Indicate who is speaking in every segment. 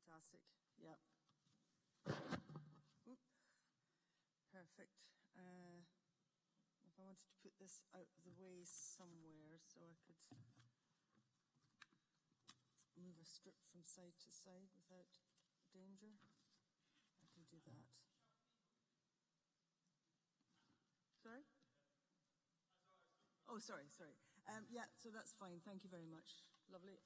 Speaker 1: Fantastic. Yep. Oop. Perfect. If I wanted to put this out of the way somewhere so I could move a strip from side to side without danger, I can do that. Sorry? Oh, sorry. Yeah, so that's fine. Thank you very much. Lovely.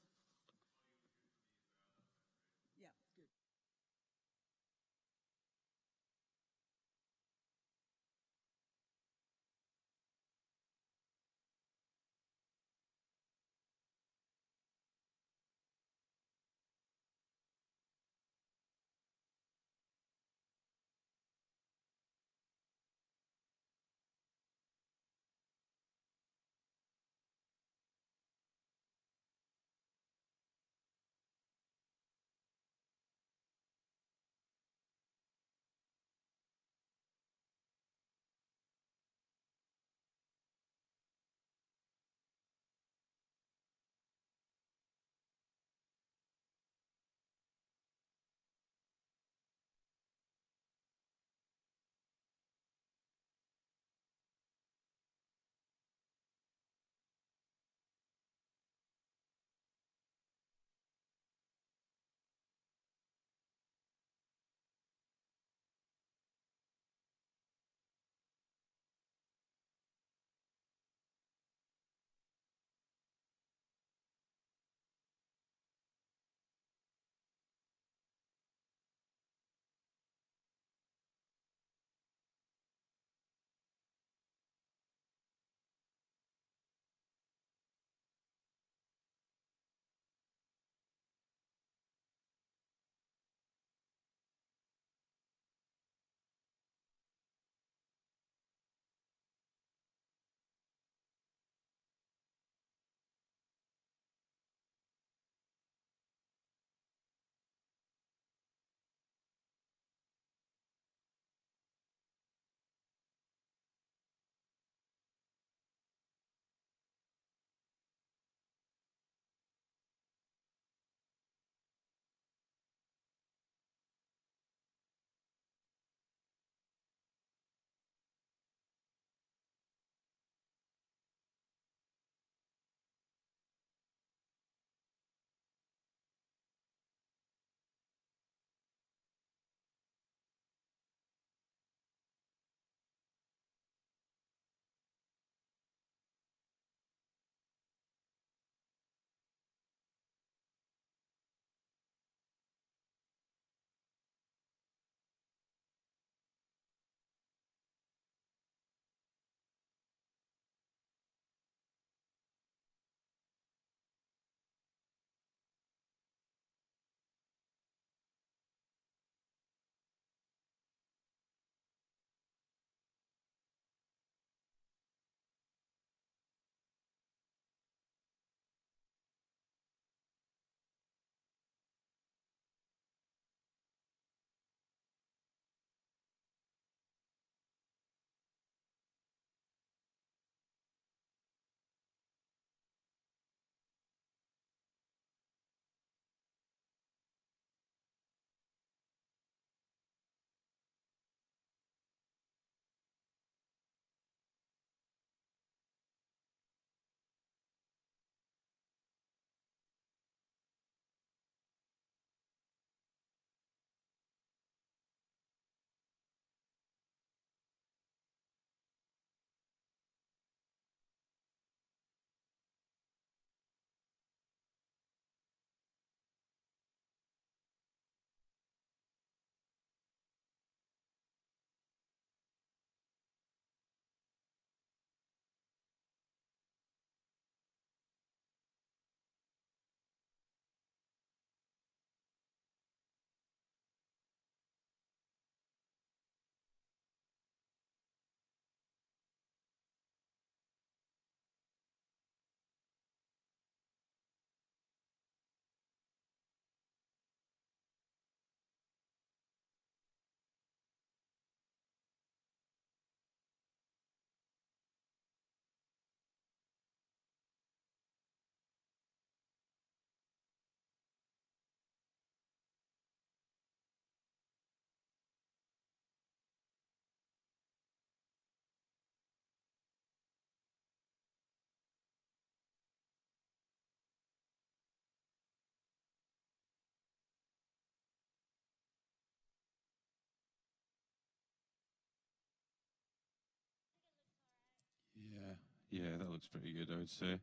Speaker 2: Yeah, that looks pretty good, I would say.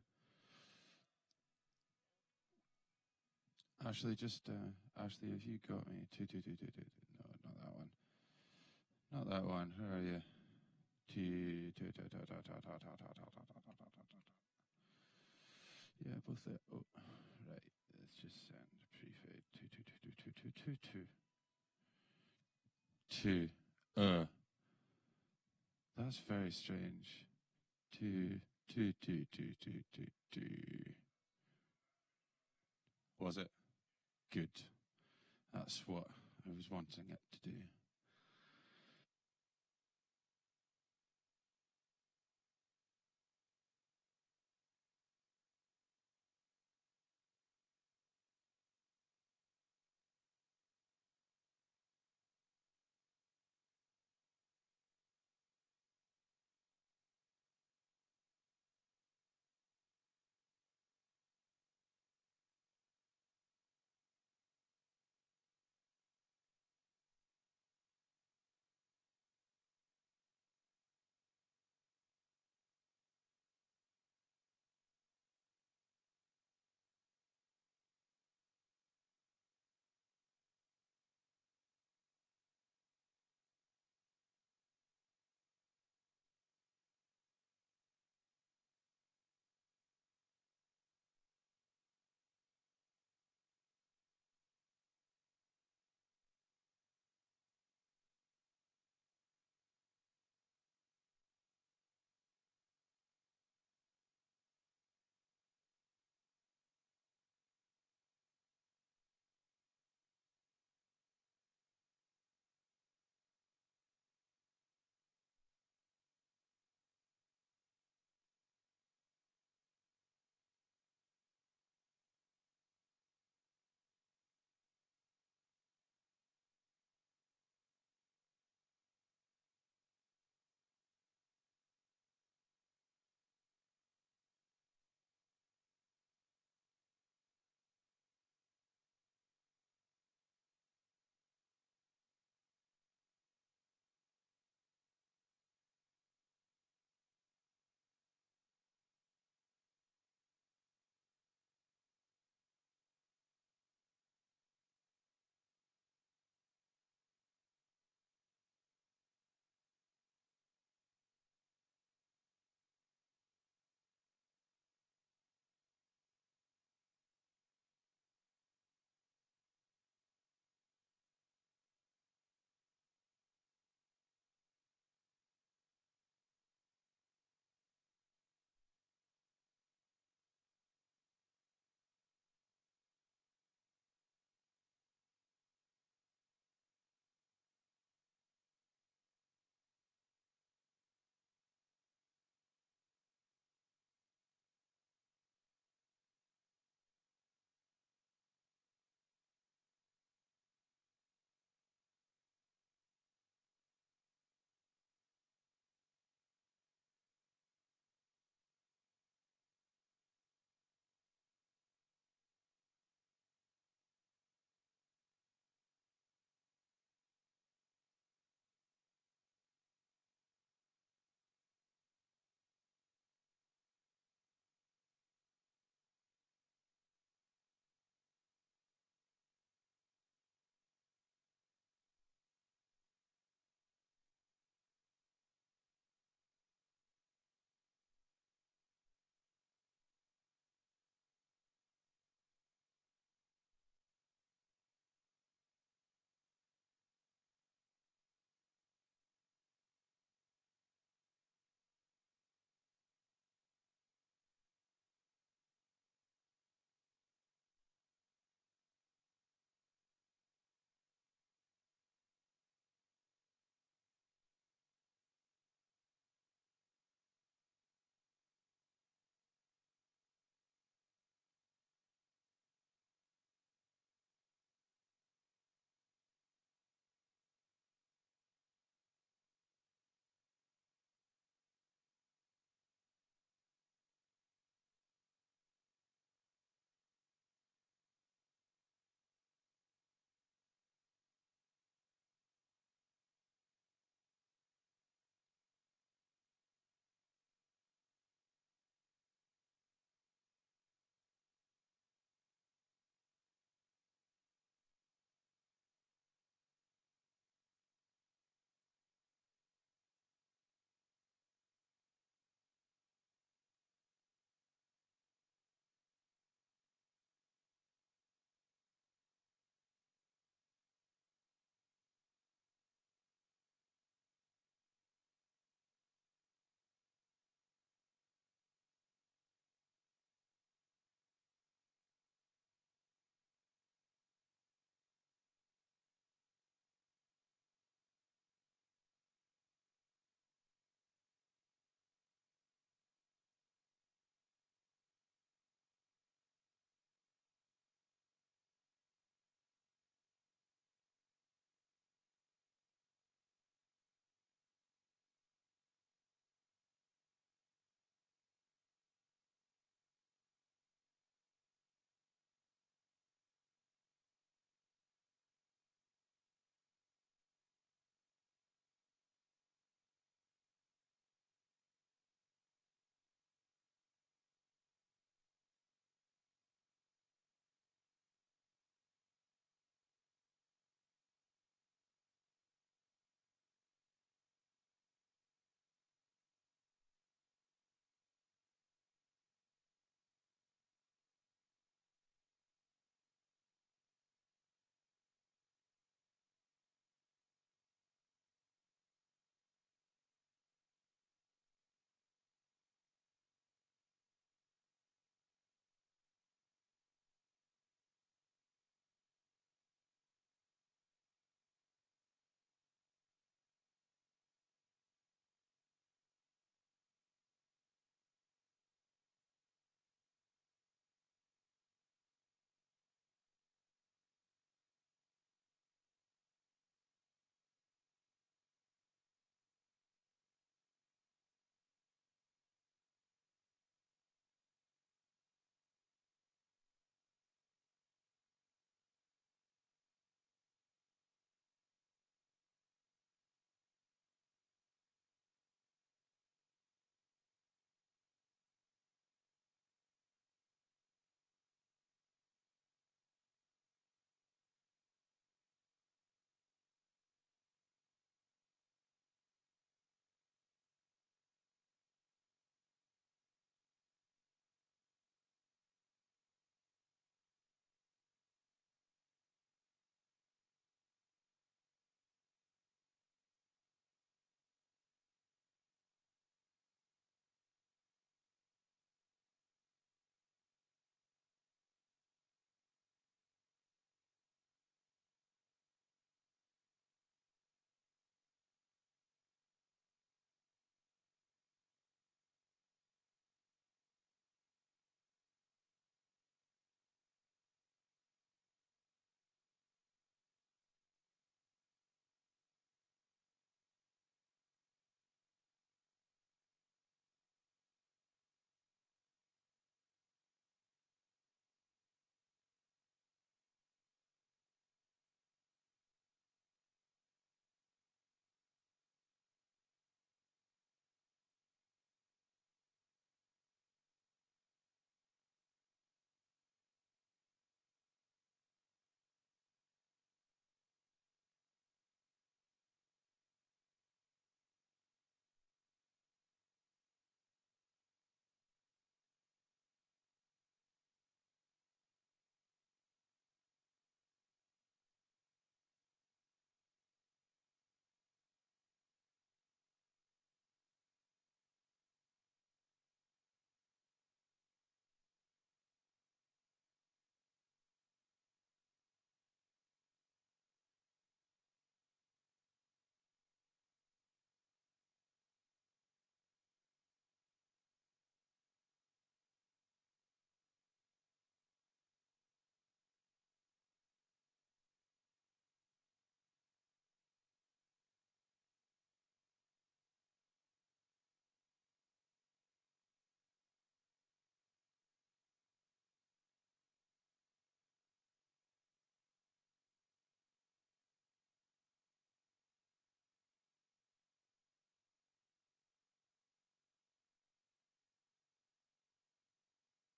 Speaker 2: Ashley, Ashley, have you got me? No, not that one. Not that one. Where are you? Yeah, both there. Oh, right. Let's just send prefade. Two. That's very strange. Two. Was it? Good. That's what I was wanting it to do.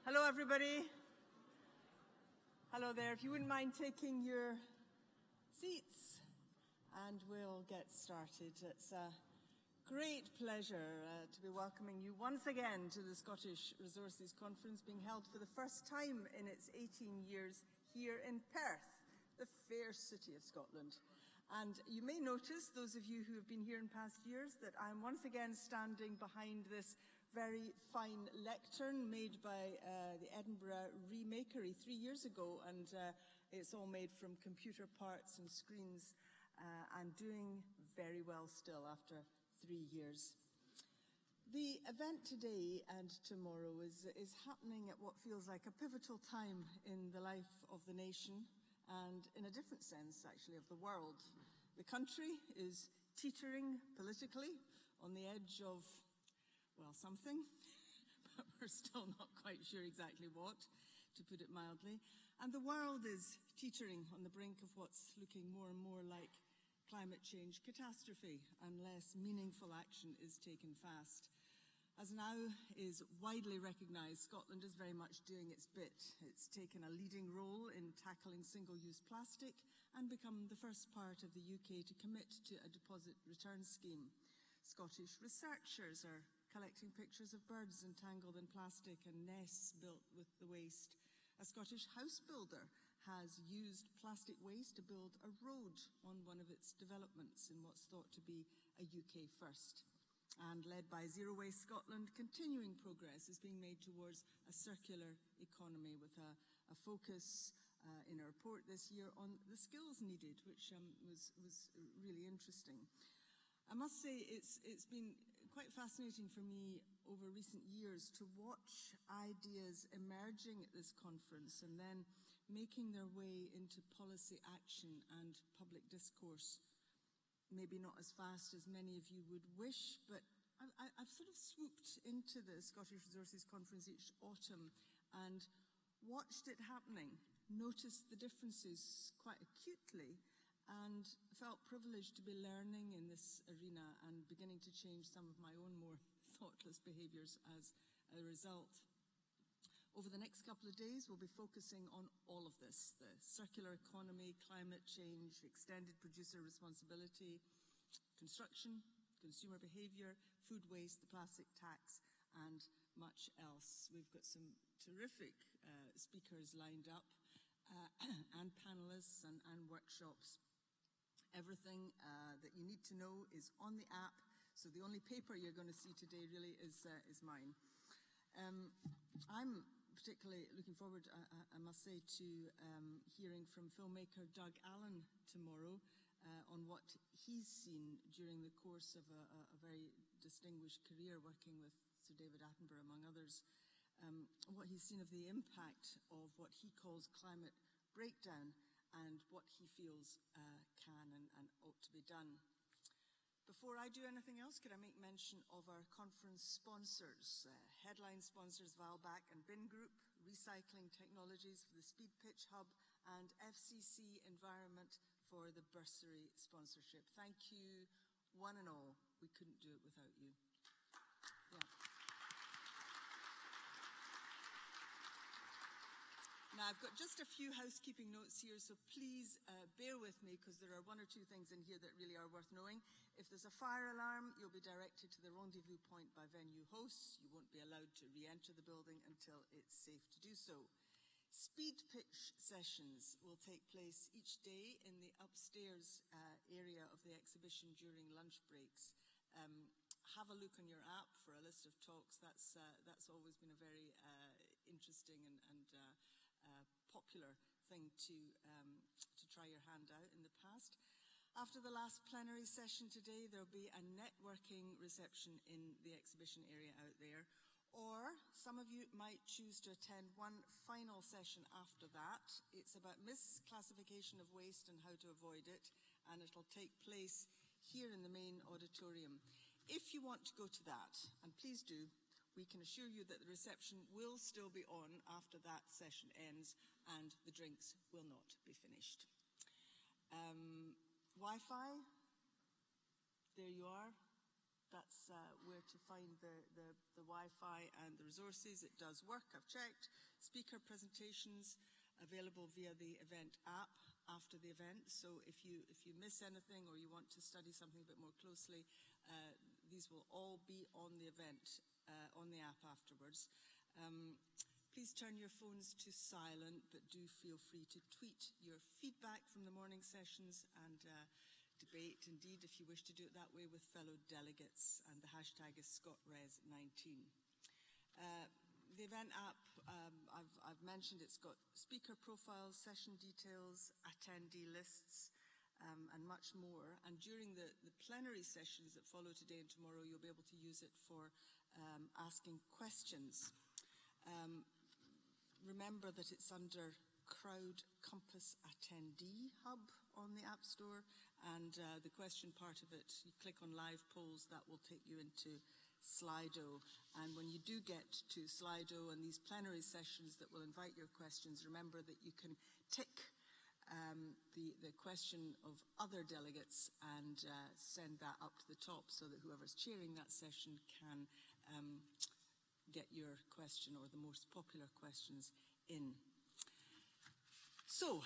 Speaker 1: Hello, everybody. Hello there. If you wouldn't mind taking your seats, and we'll get started. It's a great pleasure to be welcoming you once again to the Scottish Resources Conference, being held for the first time in its 18 years here in Perth, the fair city of Scotland. And you may notice, those of you who have been here in past years, that I'm once again standing behind this very fine lectern made by the Edinburgh Remakery 3 years ago, and it's all made from computer parts and screens, and doing very well still after 3 years. The event today and tomorrow is happening at what feels like a pivotal time in the life of the nation, and in a different sense, actually, of the world. The country is teetering politically on the edge of, well, something, but we're still not quite sure exactly what, to put it mildly. And the world is teetering on the brink of what's looking more and more like climate change catastrophe, unless meaningful action is taken fast. As now is widely recognised, Scotland is very much doing its bit. It's taken a leading role in tackling single-use plastic and become the first part of the UK to commit to a deposit return scheme. Scottish researchers are collecting pictures of birds entangled in plastic and nests built with the waste. A Scottish house builder has used plastic waste to build a road on one of its developments in what's thought to be a UK first. And led by Zero Waste Scotland, continuing progress is being made towards a circular economy, with a focus in a report this year on the skills needed, which was really interesting. I must say it's been quite fascinating for me over recent years to watch ideas emerging at this conference and then making their way into policy action and public discourse. Maybe not as fast as many of you would wish, but I've sort of swooped into the Scottish Resources Conference each autumn and watched it happening, noticed the differences quite acutely, and felt privileged to be learning in this arena and beginning to change some of my own more thoughtless behaviours as a result. Over the next couple of days, we'll be focusing on all of this: the circular economy, climate change, extended producer responsibility, construction, consumer behaviour, food waste, the plastic tax, and much else. We've got some terrific speakers lined up, and panellists and workshops. Everything that you need to know is on the app, so the only paper you're going to see today really is mine. I'm particularly looking forward, I must say, to hearing from filmmaker Doug Allen tomorrow on what he's seen during the course of a very distinguished career working with Sir David Attenborough, among others, what he's seen of the impact of what he calls climate breakdown and what he feels can and ought to be done. Before I do anything else, could I make mention of our conference sponsors, headline sponsors Valback and Bin Group, Recycling Technologies for the Speed Pitch Hub, and FCC Environment for the bursary sponsorship. Thank you, one and all. We couldn't do it without you. Yeah. Now, I've got just a few housekeeping notes here, so please bear with me, because there are one or two things in here that really are worth knowing. If there's a fire alarm, you'll be directed to the rendezvous point by venue hosts. You won't be allowed to re-enter the building until it's safe to do so. Speed pitch sessions will take place each day in the upstairs area of the exhibition during lunch breaks. Have a look on your app for a list of talks. That's always been a very interesting and popular thing to try your hand out in the past. After the last plenary session today, there'll be a networking reception in the exhibition area out there. Or some of you might choose to attend one final session after that. It's about misclassification of waste and how to avoid it, and it'll take place here in the main auditorium. If you want to go to that, and please do, we can assure you that the reception will still be on after that session ends, and the drinks will not be finished. Wi-Fi, there you are. that's where to find the Wi-Fi and the resources. It does work, I've checked. Speaker presentations available via the event app after the event. So if you miss anything or you want to study something a bit more closely, these will all be on the event, on the app afterwards. Please turn your phones to silent, but do feel free to tweet your feedback from the morning sessions and debate, indeed, if you wish to do it that way, with fellow delegates. And the hashtag is ScotRes19. The event app, I've mentioned, it's got speaker profiles, session details, attendee lists, and much more. And during the plenary sessions that follow today and tomorrow, you'll be able to use it for asking questions. Remember that it's under Crowd Compass Attendee Hub on the App Store, and the question part of it, you click on live polls, that will take you into Slido. And when you do get to Slido and these plenary sessions that will invite your questions, remember that you can tick the question of other delegates and send that up to the top so that whoever's chairing that session can get your question or the most popular questions in. So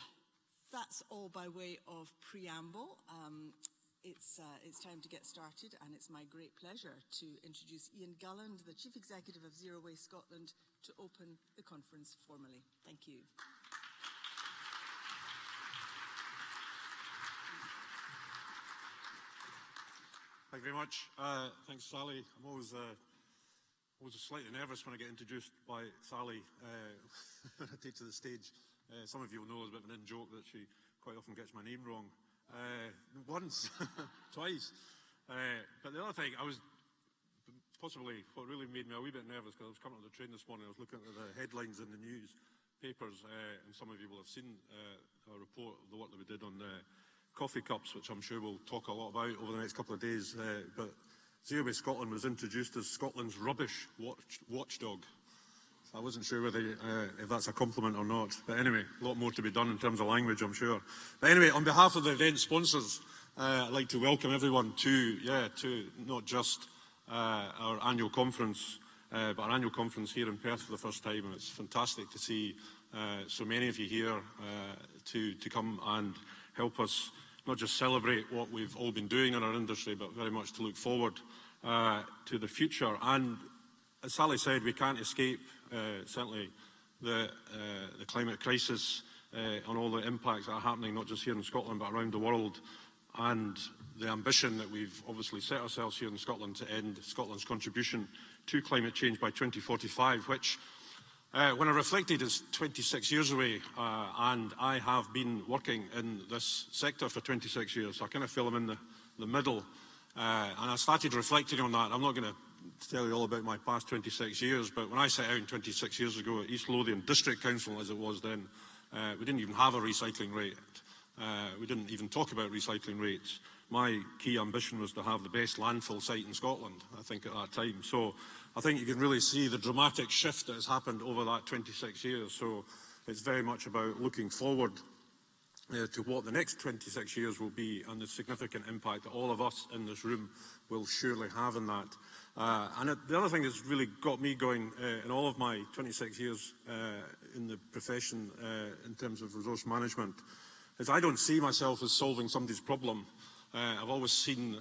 Speaker 1: that's all by way of preamble. It's time to get started, and it's my great pleasure to introduce Ian Gulland, the Chief Executive of Throwaway Scotland, to open the conference formally. Thank you.
Speaker 3: Thank you very much. Thanks, Sally. I'm always slightly nervous when I get introduced by Sally when I take to the stage. Some of you will know it's a bit of an in-joke that she quite often gets my name wrong. Once, twice. But the other thing, I was possibly, what really made me a wee bit nervous, because I was coming on the train this morning, I was looking at the headlines in the newspapers, and some of you will have seen a report of the work that we did on coffee cups, which I'm sure we'll talk a lot about over the next couple of days. But Throwaway Scotland was introduced as Scotland's rubbish watchdog. I wasn't sure whether if that's a compliment or not. But anyway, a lot more to be done in terms of language, I'm sure. But anyway, on behalf of the event sponsors, I'd like to welcome everyone to not just our annual conference, but our annual conference here in Perth for the first time. And it's fantastic to see so many of you here to come and help us not just celebrate what we've all been doing in our industry, but very much to look forward to the future. And as Sally said, we can't escape certainly the climate crisis and all the impacts that are happening not just here in Scotland but around the world, and the ambition that we've obviously set ourselves here in Scotland to end Scotland's contribution to climate change by 2045, which when I reflected is 26 years away, and I have been working in this sector for 26 years, so I kind of feel I'm in the middle, and I started reflecting on that. I'm not going to tell you all about my past 26 years, but when I set out 26 years ago at East Lothian District Council, as it was then, we didn't even have a recycling rate. We didn't even talk about recycling rates. My key ambition was to have the best landfill site in Scotland, I think, at that time. So I think you can really see the dramatic shift that has happened over that 26 years. So it's very much about looking forward to what the next 26 years will be, and the significant impact that all of us in this room will surely have in that. And the other thing that's really got me going in all of my 26 years in the profession in terms of resource management is I don't see myself as solving somebody's problem. I've always seen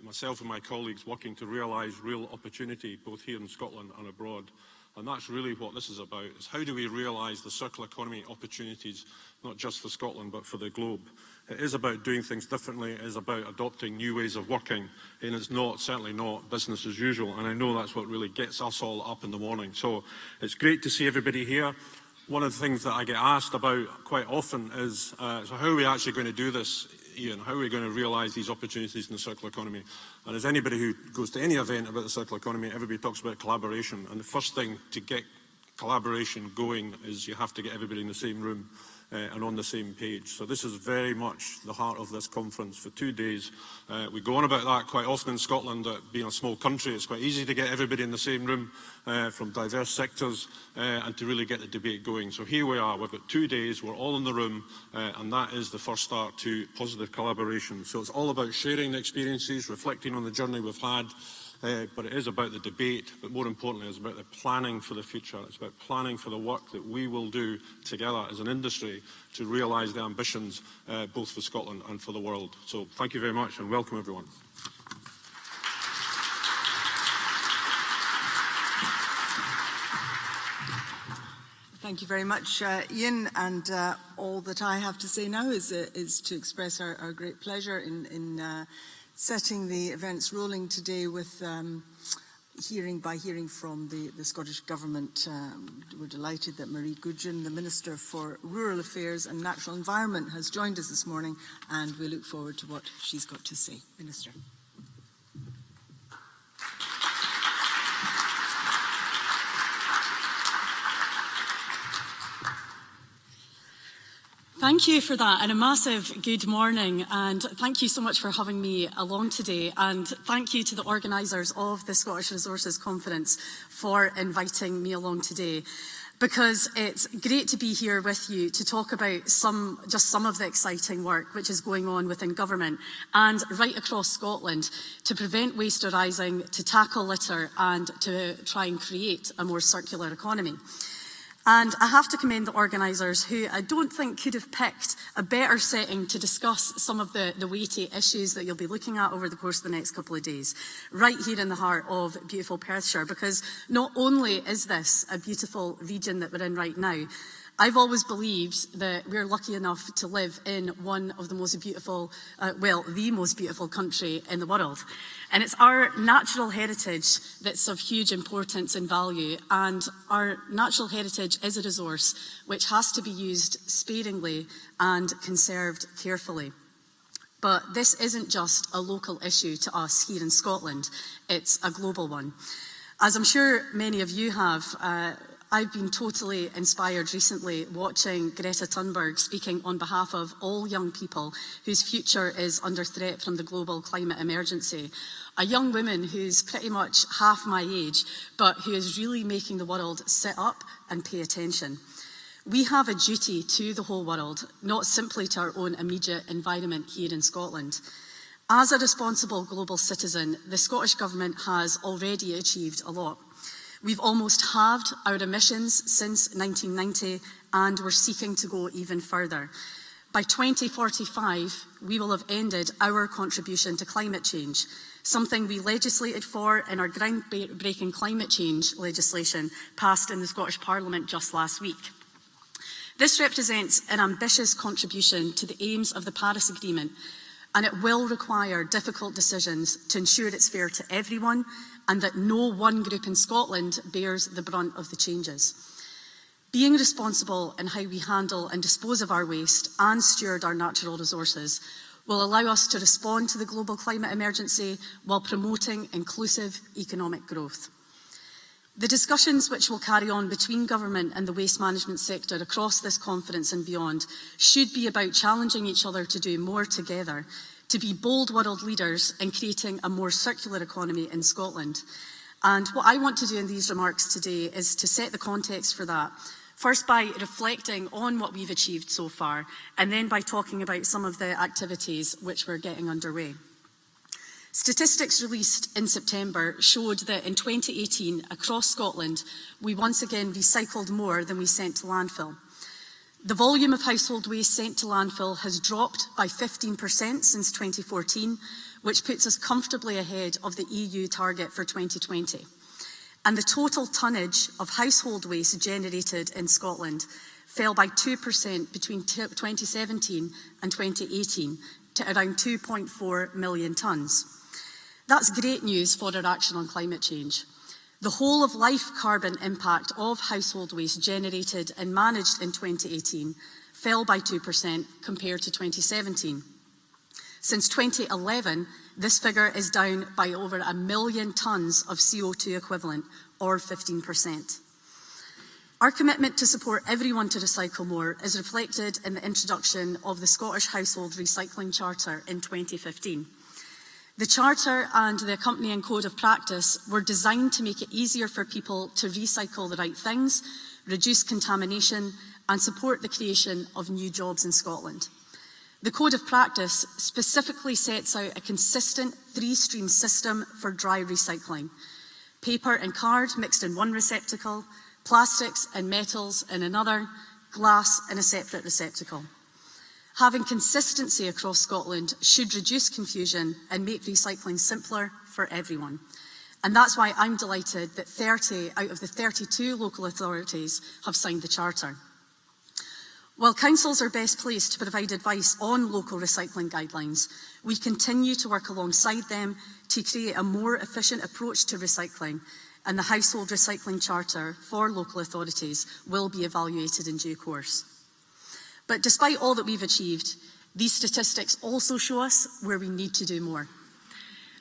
Speaker 3: myself and my colleagues working to realise real opportunity, both here in Scotland and abroad. And that's really what this is about, is how do we realise the circular economy opportunities, not just for Scotland, but for the globe. It is about doing things differently, it is about adopting new ways of working, and it's certainly not business as usual. And I know that's what really gets us all up in the morning. So it's great to see everybody here. One of the things that I get asked about quite often is, so how are we actually going to do this, Ian? How are we going to realise these opportunities in the circular economy? And as anybody who goes to any event about the circular economy, everybody talks about collaboration. And the first thing to get collaboration going is you have to get everybody in the same room and on the same page. So this is very much the heart of this conference for 2 days. We go on about that quite often in Scotland, that being a small country, it's quite easy to get everybody in the same room from diverse sectors and to really get the debate going. So here we are, we've got 2 days, we're all in the room, and that is the first start to positive collaboration. So it's all about sharing the experiences, reflecting on the journey we've had, but it is about the debate, but more importantly, it's about the planning for the future. It's about planning for the work that we will do together as an industry to realise the ambitions both for Scotland and for the world. So thank you very much and welcome everyone.
Speaker 1: Thank you very much, Ian, and all that I have to say now is to express our great pleasure in setting the events rolling today with hearing from the Scottish Government. We're delighted that Mairi Gougeon, the Minister for Rural Affairs and Natural Environment, has joined us this morning, and we look forward to what she's got to say. Minister.
Speaker 4: Thank you for that, and a massive good morning, and thank you so much for having me along today, and thank you to the organisers of the Scottish Resources Conference for inviting me along today, because it's great to be here with you to talk about just some of the exciting work which is going on within government and right across Scotland to prevent waste arising, to tackle litter, and to try and create a more circular economy. And I have to commend the organisers, who I don't think could have picked a better setting to discuss some of the weighty issues that you'll be looking at over the course of the next couple of days, right here in the heart of beautiful Perthshire, because not only is this a beautiful region that we're in right now, I've always believed that we're lucky enough to live in one of the most beautiful, the most beautiful country in the world. And it's our natural heritage that's of huge importance and value, and our natural heritage is a resource which has to be used sparingly and conserved carefully. But this isn't just a local issue to us here in Scotland, it's a global one. As I'm sure many of you have, I've been totally inspired recently watching Greta Thunberg speaking on behalf of all young people whose future is under threat from the global climate emergency. A young woman who's pretty much half my age, but who is really making the world sit up and pay attention. We have a duty to the whole world, not simply to our own immediate environment here in Scotland. As a responsible global citizen, the Scottish Government has already achieved a lot. We've almost halved our emissions since 1990, and we're seeking to go even further. By 2045, we will have ended our contribution to climate change, something we legislated for in our groundbreaking climate change legislation passed in the Scottish Parliament just last week. This represents an ambitious contribution to the aims of the Paris Agreement, and it will require difficult decisions to ensure it's fair to everyone and that no one group in Scotland bears the brunt of the changes. Being responsible in how we handle and dispose of our waste and steward our natural resources will allow us to respond to the global climate emergency while promoting inclusive economic growth. The discussions which will carry on between government and the waste management sector across this conference and beyond should be about challenging each other to do more together, to be bold world leaders in creating a more circular economy in Scotland. And what I want to do in these remarks today is to set the context for that, first by reflecting on what we've achieved so far, and then by talking about some of the activities which we're getting underway. Statistics released in September showed that in 2018, across Scotland, we once again recycled more than we sent to landfill. The volume of household waste sent to landfill has dropped by 15% since 2014, which puts us comfortably ahead of the EU target for 2020. And the total tonnage of household waste generated in Scotland fell by 2% between 2017 and 2018 to around 2.4 million tonnes. That's great news for our action on climate change. The whole of life carbon impact of household waste generated and managed in 2018 fell by 2% compared to 2017. Since 2011, this figure is down by over 1 million tonnes of CO2 equivalent, or 15%. Our commitment to support everyone to recycle more is reflected in the introduction of the Scottish Household Recycling Charter in 2015. The Charter and the accompanying Code of Practice were designed to make it easier for people to recycle the right things, reduce contamination, and support the creation of new jobs in Scotland. The Code of Practice specifically sets out a consistent 3-stream system for dry recycling. Paper and card mixed in one receptacle, plastics and metals in another, glass in a separate receptacle. Having consistency across Scotland should reduce confusion and make recycling simpler for everyone. And that's why I'm delighted that 30 out of the 32 local authorities have signed the Charter. While councils are best placed to provide advice on local recycling guidelines, we continue to work alongside them to create a more efficient approach to recycling, and the Household Recycling Charter for local authorities will be evaluated in due course. But despite all that we've achieved, these statistics also show us where we need to do more.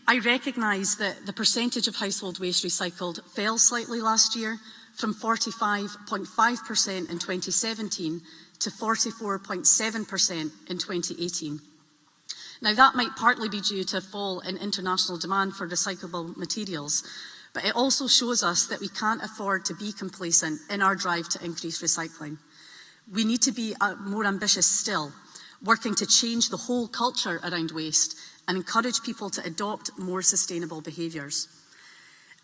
Speaker 4: I recognise that the percentage of household waste recycled fell slightly last year from 45.5% in 2017 to 44.7% in 2018. Now, that might partly be due to a fall in international demand for recyclable materials, but it also shows us that we can't afford to be complacent in our drive to increase recycling. We need to be more ambitious still, working to change the whole culture around waste and encourage people to adopt more sustainable behaviours.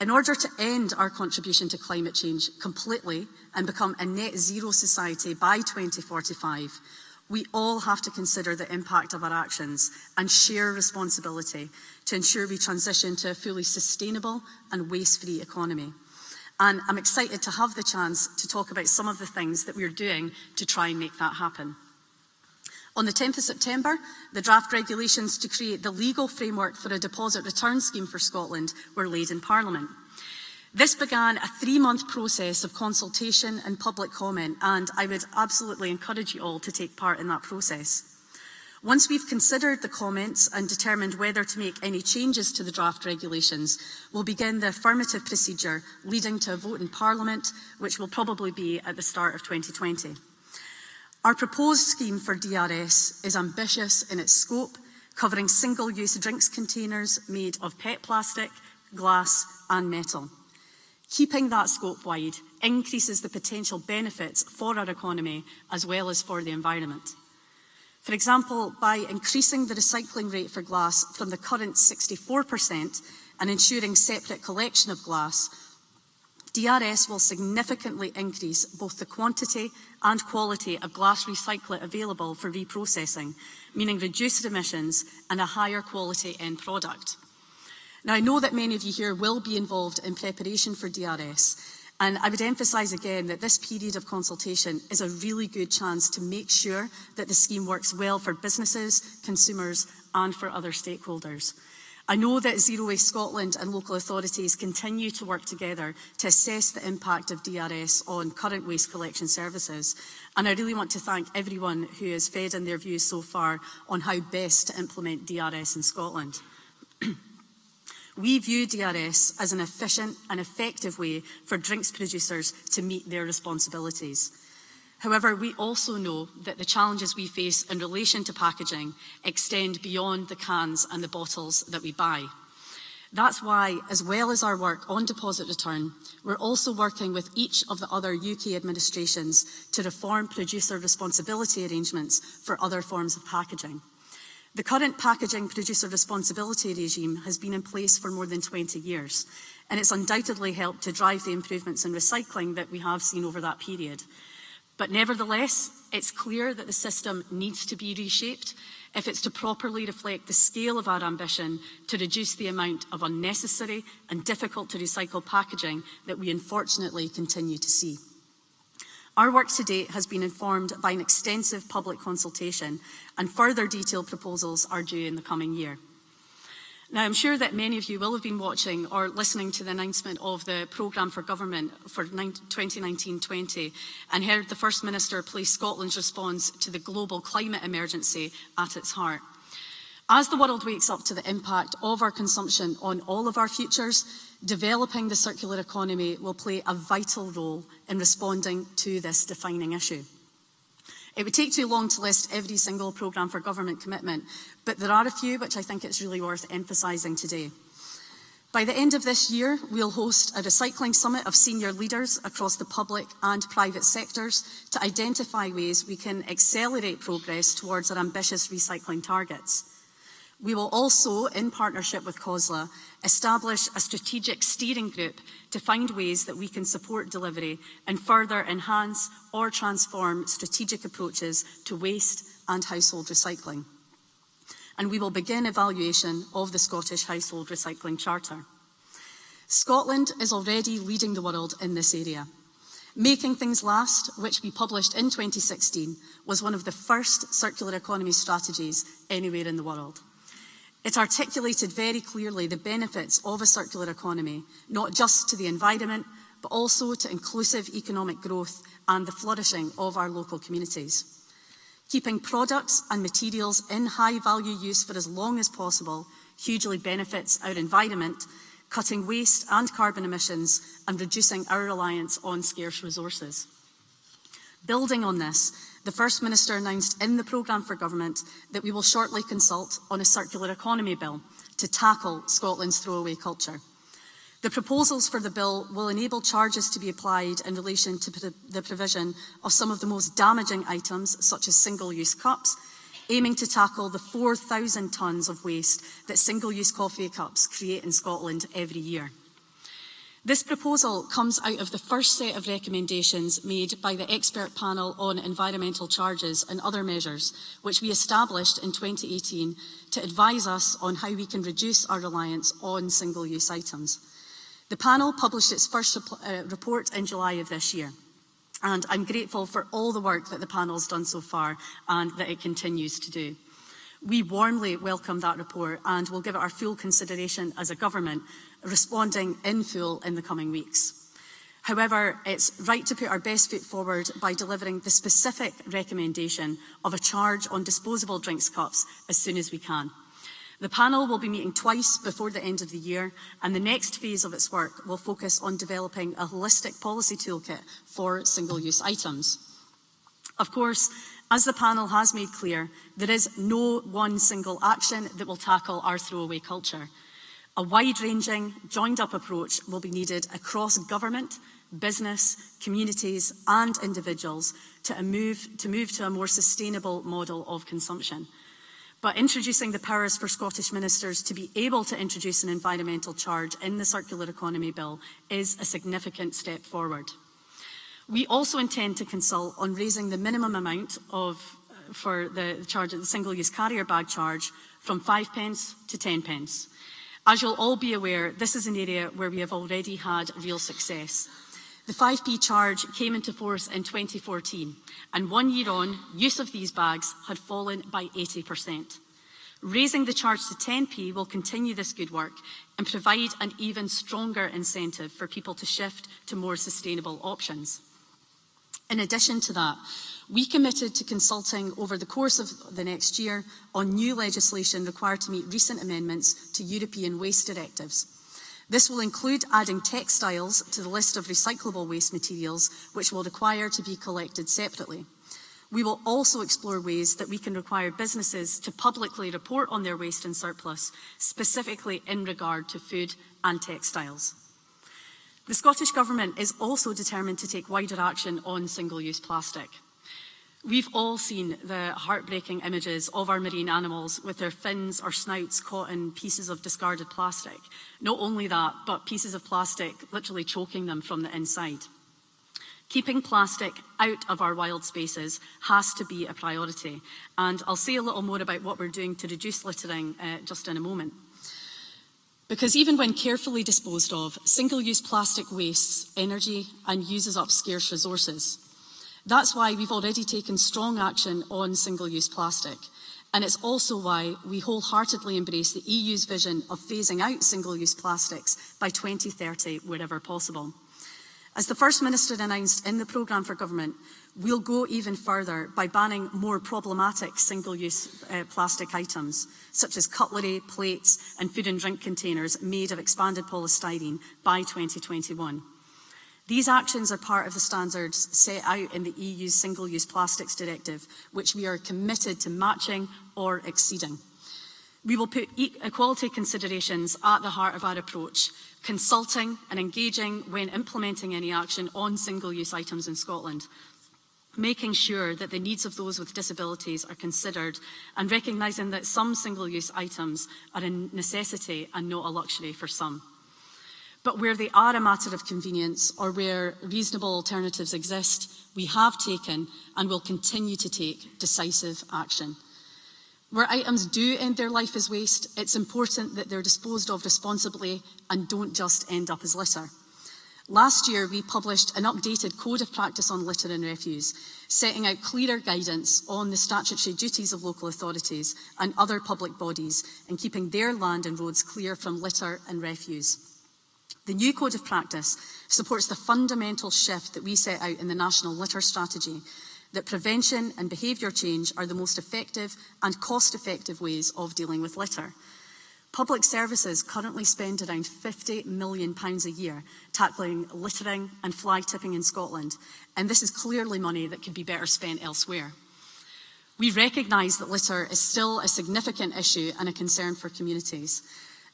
Speaker 4: In order to end our contribution to climate change completely and become a net zero society by 2045, we all have to consider the impact of our actions and share responsibility to ensure we transition to a fully sustainable and waste-free economy. And I'm excited to have the chance to talk about some of the things that we're doing to try and make that happen. On the 10th of September, the draft regulations to create the legal framework for a deposit return scheme for Scotland were laid in Parliament. This began a 3-month process of consultation and public comment, and I would absolutely encourage you all to take part in that process. Once we've considered the comments and determined whether to make any changes to the draft regulations, we'll begin the affirmative procedure leading to a vote in Parliament, which will probably be at the start of 2020. Our proposed scheme for DRS is ambitious in its scope, covering single-use drinks containers made of PET plastic, glass and metal. Keeping that scope wide increases the potential benefits for our economy as well as for the environment. For example, by increasing the recycling rate for glass from the current 64% and ensuring separate collection of glass, DRS will significantly increase both the quantity and quality of glass recyclate available for reprocessing, meaning reduced emissions and a higher quality end product. Now, I know that many of you here will be involved in preparation for DRS, and I would emphasise again that this period of consultation is a really good chance to make sure that the scheme works well for businesses, consumers and for other stakeholders. I know that Zero Waste Scotland and local authorities continue to work together to assess the impact of DRS on current waste collection services, and I really want to thank everyone who has fed in their views so far on how best to implement DRS in Scotland. We view DRS as an efficient and effective way for drinks producers to meet their responsibilities. However, we also know that the challenges we face in relation to packaging extend beyond the cans and the bottles that we buy. That's why, as well as our work on deposit return, we're also working with each of the other UK administrations to reform producer responsibility arrangements for other forms of packaging. The current packaging producer responsibility regime has been in place for more than 20 years, and it's undoubtedly helped to drive the improvements in recycling that we have seen over that period. But nevertheless, it's clear that the system needs to be reshaped if it's to properly reflect the scale of our ambition to reduce the amount of unnecessary and difficult to recycle packaging that we unfortunately continue to see. Our work to date has been informed by an extensive public consultation, and further detailed proposals are due in the coming year. Now, I'm sure that many of you will have been watching or listening to the announcement of the programme for government for 2019-20 and heard the First Minister place Scotland's response to the global climate emergency at its heart. As the world wakes up to the impact of our consumption on all of our futures, developing the circular economy will play a vital role in responding to this defining issue. It would take too long to list every single programme for government commitment, but there are a few which I think it's really worth emphasising today. By the end of this year, we'll host a recycling summit of senior leaders across the public and private sectors to identify ways we can accelerate progress towards our ambitious recycling targets. We will also, in partnership with COSLA, establish a strategic steering group to find ways that we can support delivery and further enhance or transform strategic approaches to waste and household recycling. And we will begin evaluation of the Scottish Household Recycling Charter. Scotland is already leading the world in this area. Making Things Last, which we published in 2016, was one of the first circular economy strategies anywhere in the world. It articulated very clearly the benefits of a circular economy, not just to the environment, but also to inclusive economic growth and the flourishing of our local communities. Keeping products and materials in high-value use for as long as possible hugely benefits our environment, cutting waste and carbon emissions and reducing our reliance on scarce resources. Building on this, the First Minister announced in the programme for government that we will shortly consult on a circular economy bill to tackle Scotland's throwaway culture. The proposals for the bill will enable charges to be applied in relation to the provision of some of the most damaging items, such as single-use cups, aiming to tackle the 4,000 tonnes of waste that single-use coffee cups create in Scotland every year. This proposal comes out of the first set of recommendations made by the expert panel on environmental charges and other measures, which we established in 2018 to advise us on how we can reduce our reliance on single-use items. The panel published its first report in July of this year, and I'm grateful for all the work that the panel has done so far and that it continues to do. We warmly welcome that report and will give it our full consideration as a government, responding in full in the coming weeks. However, it's right to put our best foot forward by delivering the specific recommendation of a charge on disposable drinks cups as soon as we can. The panel will be meeting twice before the end of the year, and the next phase of its work will focus on developing a holistic policy toolkit for single-use items. Of course, as the panel has made clear, there is no one single action that will tackle our throwaway culture. A wide-ranging, joined-up approach will be needed across government, business, communities and individuals to move to a more sustainable model of consumption. But introducing the powers for Scottish ministers to be able to introduce an environmental charge in the Circular Economy Bill is a significant step forward. We also intend to consult on raising the minimum amount for the charge of the single-use carrier bag charge from 5p to 10p. As you'll all be aware, this is an area where we have already had real success. The 5p charge came into force in 2014, and 1 year on, use of these bags had fallen by 80%. Raising the charge to 10p will continue this good work and provide an even stronger incentive for people to shift to more sustainable options. In addition to that, we committed to consulting over the course of the next year on new legislation required to meet recent amendments to European waste directives. This will include adding textiles to the list of recyclable waste materials, which will require to be collected separately. We will also explore ways that we can require businesses to publicly report on their waste and surplus, specifically in regard to food and textiles. The Scottish Government is also determined to take wider action on single-use plastic. We've all seen the heartbreaking images of our marine animals with their fins or snouts caught in pieces of discarded plastic. Not only that, but pieces of plastic literally choking them from the inside. Keeping plastic out of our wild spaces has to be a priority, and I'll say a little more about what we're doing to reduce littering just in a moment. Because even when carefully disposed of, single-use plastic wastes energy and uses up scarce resources. That's why we've already taken strong action on single-use plastic. And it's also why we wholeheartedly embrace the EU's vision of phasing out single-use plastics by 2030 wherever possible. As the First Minister announced in the programme for government, we'll go even further by banning more problematic single-use plastic items, such as cutlery, plates and food and drink containers made of expanded polystyrene by 2021. These actions are part of the standards set out in the EU's Single-Use Plastics Directive, which we are committed to matching or exceeding. We will put equality considerations at the heart of our approach, consulting and engaging when implementing any action on single-use items in Scotland, making sure that the needs of those with disabilities are considered and recognising that some single-use items are a necessity and not a luxury for some. But where they are a matter of convenience or where reasonable alternatives exist, we have taken and will continue to take decisive action. Where items do end their life as waste, it's important that they're disposed of responsibly and don't just end up as litter. Last year, we published an updated Code of Practice on litter and refuse, setting out clearer guidance on the statutory duties of local authorities and other public bodies in keeping their land and roads clear from litter and refuse. The new Code of Practice supports the fundamental shift that we set out in the National Litter Strategy, that prevention and behaviour change are the most effective and cost-effective ways of dealing with litter. Public services currently spend around £50 million a year tackling littering and flag tipping in Scotland, and this is clearly money that could be better spent elsewhere. We recognise that litter is still a significant issue and a concern for communities,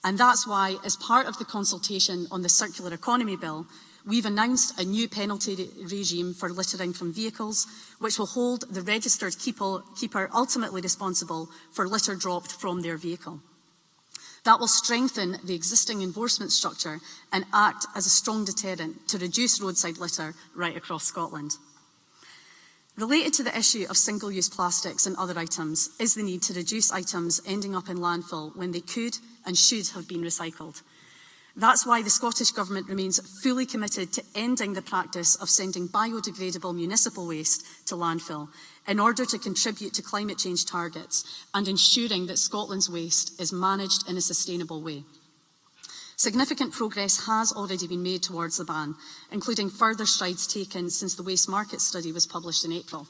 Speaker 4: and that's why, as part of the consultation on the Circular Economy Bill, we've announced a new penalty regime for littering from vehicles, which will hold the registered keeper ultimately responsible for litter dropped from their vehicle. That will strengthen the existing enforcement structure and act as a strong deterrent to reduce roadside litter right across Scotland. Related to the issue of single-use plastics and other items is the need to reduce items ending up in landfill when they could and should have been recycled. That's why the Scottish Government remains fully committed to ending the practice of sending biodegradable municipal waste to landfill in order to contribute to climate change targets and ensuring that Scotland's waste is managed in a sustainable way. Significant progress has already been made towards the ban, including further strides taken since the Waste Market Study was published in April.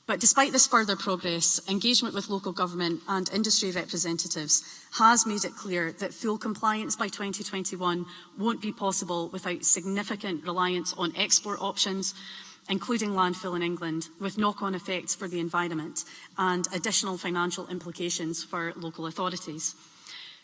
Speaker 4: But despite this further progress, engagement with local government and industry representatives has made it clear that full compliance by 2021 won't be possible without significant reliance on export options, including landfill in England, with knock-on effects for the environment and additional financial implications for local authorities.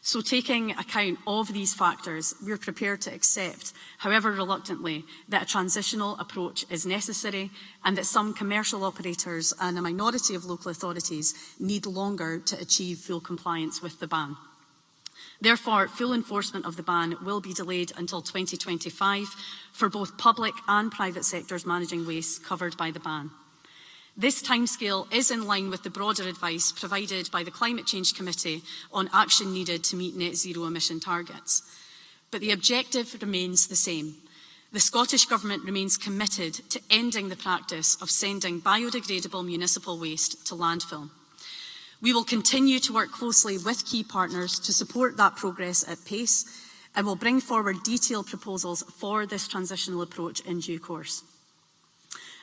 Speaker 4: So taking account of these factors, we're prepared to accept, however reluctantly, that a transitional approach is necessary and that some commercial operators and a minority of local authorities need longer to achieve full compliance with the ban. Therefore, full enforcement of the ban will be delayed until 2025 for both public and private sectors managing waste covered by the ban. This timescale is in line with the broader advice provided by the Climate Change Committee on action needed to meet net zero emission targets. But the objective remains the same. The Scottish Government remains committed to ending the practice of sending biodegradable municipal waste to landfill. We will continue to work closely with key partners to support that progress at pace and will bring forward detailed proposals for this transitional approach in due course.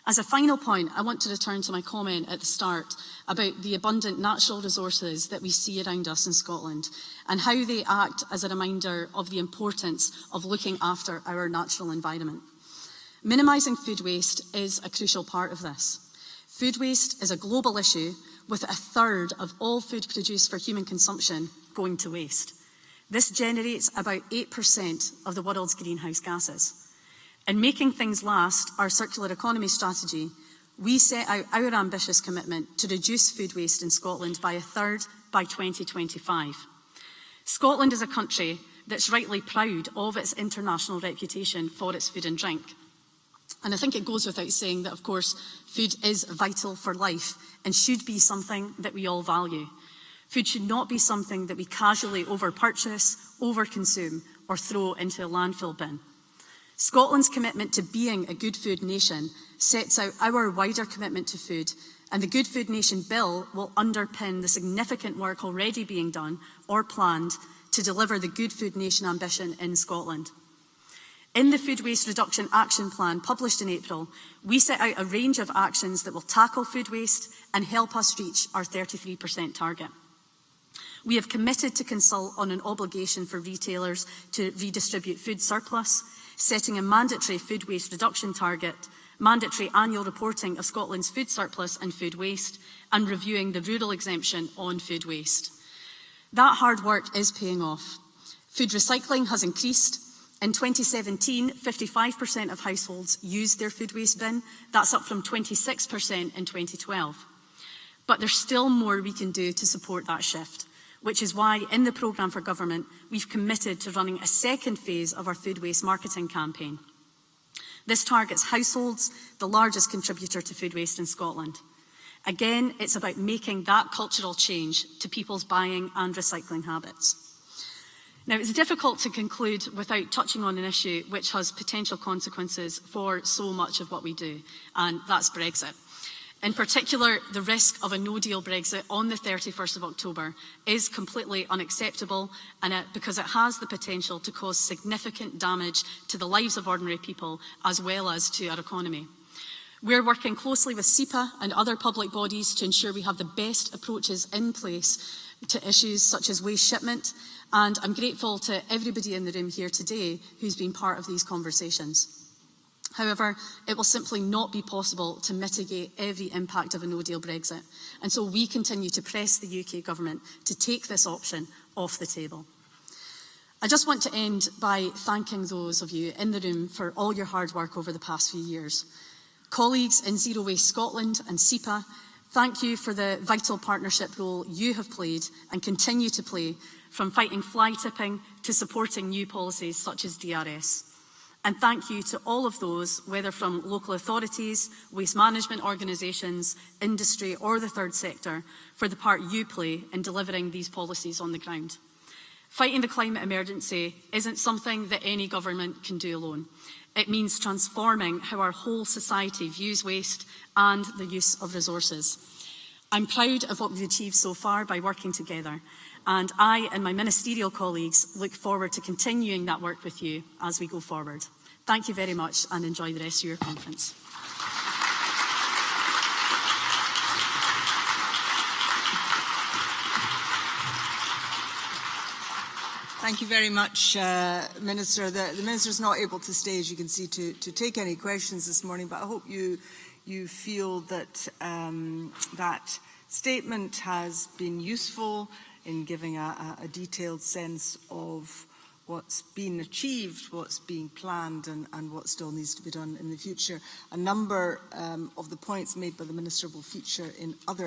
Speaker 4: As a final point, I want to return to my comment at the start about the abundant natural resources that we see around us in Scotland and how they act as a reminder of the importance of looking after our natural environment. Minimising food waste is a crucial part of this. Food waste is a global issue, with a third of all food produced for human consumption going to waste. This generates about 8% of the world's greenhouse gases. In Making Things Last, our circular economy strategy, we set out our ambitious commitment to reduce food waste in Scotland by a third by 2025. Scotland is a country that's rightly proud of its international reputation for its food and drink. And I think it goes without saying that, of course, food is vital for life and should be something that we all value. Food should not be something that we casually over-purchase, over-consume, or throw into a landfill bin. Scotland's commitment to being a good food nation sets out our wider commitment to food, and the Good Food Nation Bill will underpin the significant work already being done or planned to deliver the Good Food Nation ambition in Scotland. In the Food Waste Reduction Action Plan published in April, we set out a range of actions that will tackle food waste and help us reach our 33% target. We have committed to consult on an obligation for retailers to redistribute food surplus, setting a mandatory food waste reduction target, mandatory annual reporting of Scotland's food surplus and food waste, and reviewing the rural exemption on food waste. That hard work is paying off. Food recycling has increased. In 2017, 55% of households used their food waste bin. That's up from 26% in 2012. But there's still more we can do to support that shift, which is why in the programme for government, we've committed to running a second phase of our food waste marketing campaign. This targets households, the largest contributor to food waste in Scotland. Again, it's about making that cultural change to people's buying and recycling habits. Now, it's difficult to conclude without touching on an issue which has potential consequences for so much of what we do, and that's Brexit. In particular, the risk of a no-deal Brexit on the 31st of October is completely unacceptable because it has the potential to cause significant damage to the lives of ordinary people as well as to our economy. We're working closely with SEPA and other public bodies to ensure we have the best approaches in place to issues such as waste shipment, and I'm grateful to everybody in the room here today who's been part of these conversations. However, it will simply not be possible to mitigate every impact of a no-deal Brexit, and so we continue to press the UK government to take this option off the table. I just want to end by thanking those of you in the room for all your hard work over the past few years. Colleagues in Zero Waste Scotland and SEPA, thank you for the vital partnership role you have played and continue to play, from fighting fly tipping to supporting new policies such as DRS. And thank you to all of those, whether from local authorities, waste management organisations, industry or the third sector, for the part you play in delivering these policies on the ground. Fighting the climate emergency isn't something that any government can do alone. It means transforming how our whole society views waste and the use of resources. I'm proud of what we've achieved so far by working together, and I and my ministerial colleagues look forward to continuing that work with you as we go forward. Thank you very much and enjoy the rest of your conference.
Speaker 1: Thank you very much, Minister. The Minister is not able to stay, as you can see, to take any questions this morning, but I hope you feel that that statement has been useful in giving a detailed sense of what's been achieved, what's being planned, and what still needs to be done in the future. A number of the points made by the Minister will feature in other